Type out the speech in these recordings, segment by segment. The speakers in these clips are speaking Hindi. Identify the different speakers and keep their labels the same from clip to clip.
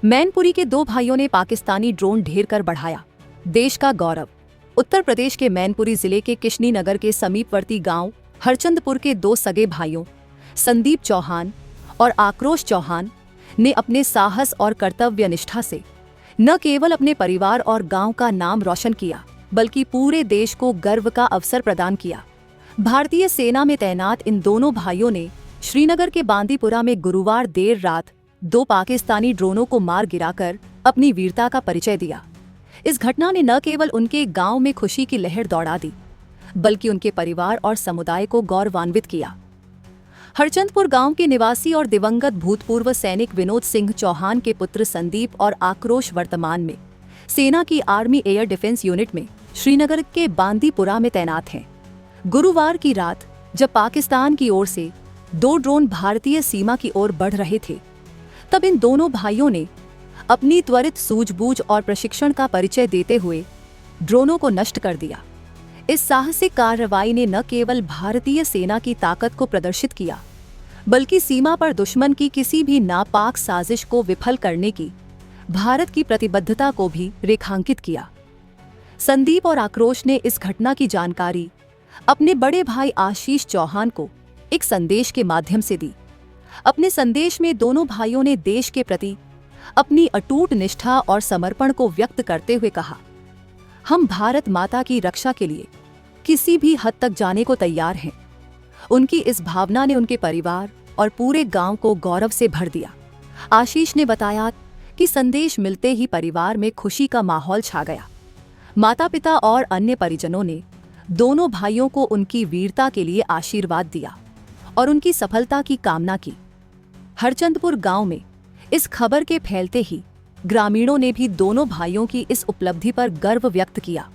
Speaker 1: मैनपुरी के दो भाइयों ने पाकिस्तानी ड्रोन ढेर कर बढ़ाया देश का गौरव। उत्तर प्रदेश के मैनपुरी जिले के किशनी नगर के समीपवर्ती गांव हरचंदपुर के दो सगे भाइयों संदीप चौहान और आक्रोश चौहान ने अपने साहस और कर्तव्य निष्ठा से न केवल अपने परिवार और गांव का नाम रोशन किया, बल्कि पूरे देश को गर्व का अवसर प्रदान किया। भारतीय सेना में तैनात इन दोनों भाइयों ने श्रीनगर के बांदीपुरा में गुरुवार देर रात दो पाकिस्तानी ड्रोनों को मार गिराकर अपनी वीरता का परिचय दिया। इस घटना ने न केवल उनके गांव में खुशी की लहर दौड़ा दी, बल्कि उनके परिवार और समुदाय को गौरवान्वित किया। हरचंदपुर गांव के निवासी और दिवंगत भूतपूर्व सैनिक विनोद सिंह चौहान के पुत्र संदीप और आक्रोश वर्तमान में सेना की आर्मी एयर डिफेंस यूनिट में श्रीनगर के बांदीपुरा में तैनात हैं। गुरुवार की रात जब पाकिस्तान की ओर से दो ड्रोन भारतीय सीमा की ओर बढ़ रहे थे, तब इन दोनों भाइयों ने अपनी त्वरित सूझबूझ और प्रशिक्षण का परिचय देते हुए ड्रोनों को नष्ट कर दिया। इस साहसिक कार्रवाई ने न केवल भारतीय सेना की ताकत को प्रदर्शित किया, बल्कि सीमा पर दुश्मन की किसी भी नापाक साजिश को विफल करने की भारत की प्रतिबद्धता को भी रेखांकित किया। संदीप और आक्रोश ने इस घटना की जानकारी अपने बड़े भाई आशीष चौहान को एक संदेश के माध्यम से दी। अपने संदेश में दोनों भाइयों ने देश के प्रति अपनी अटूट निष्ठा और समर्पण को व्यक्त करते हुए कहा, हम भारत माता की रक्षा के लिए किसी भी हद तक जाने को तैयार हैं। उनकी इस भावना ने उनके परिवार और पूरे गांव को गौरव से भर दिया। आशीष ने बताया कि संदेश मिलते ही परिवार में खुशी का माहौल छा गया। माता पिता और अन्य परिजनों ने दोनों भाइयों को उनकी वीरता के लिए आशीर्वाद दिया और उनकी सफलता की कामना की। हरचंदपुर गांव में इस खबर के फैलते ही ग्रामीणों ने भी दोनों भाइयों की इस उपलब्धि पर गर्व व्यक्त किया।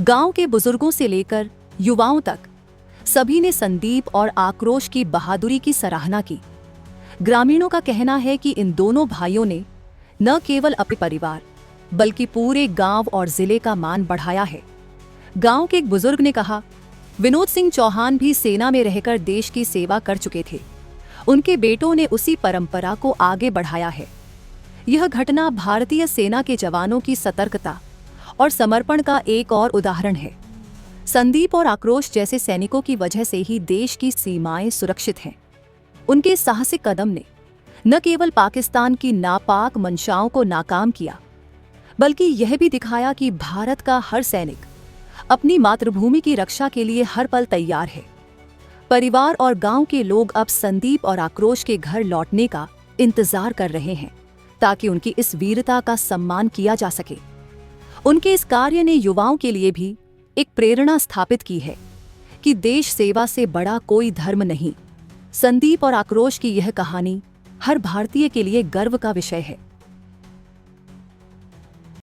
Speaker 1: गांव के बुजुर्गों से लेकर युवाओं तक सभी ने संदीप और आक्रोश की बहादुरी की सराहना की। ग्रामीणों का कहना है कि इन दोनों भाइयों ने न केवल अपने परिवार बल्कि पूरे गांव और जिले का मान बढ़ाया है। गांव के एक बुजुर्ग ने कहा, विनोद सिंह चौहान भी सेना में रहकर देश की सेवा कर चुके थे। उनके बेटों ने उसी परंपरा को आगे बढ़ाया है। यह घटना भारतीय सेना के जवानों की सतर्कता और समर्पण का एक और उदाहरण है। संदीप और आक्रोश जैसे सैनिकों की वजह से ही देश की सीमाएं सुरक्षित हैं। उनके साहसिक कदम ने न केवल पाकिस्तान की नापाक मंशाओं को नाकाम किया, बल्कि यह भी दिखाया कि भारत का हर सैनिक अपनी मातृभूमि की रक्षा के लिए हर पल तैयार है। परिवार और गांव के लोग अब संदीप और आक्रोश के घर लौटने का इंतजार कर रहे हैं, ताकि उनकी इस वीरता का सम्मान किया जा सके। उनके इस कार्य ने युवाओं के लिए भी एक प्रेरणा स्थापित की है कि देश सेवा से बड़ा कोई धर्म नहीं। संदीप और आक्रोश की यह कहानी हर भारतीय के लिए गर्व का विषय है।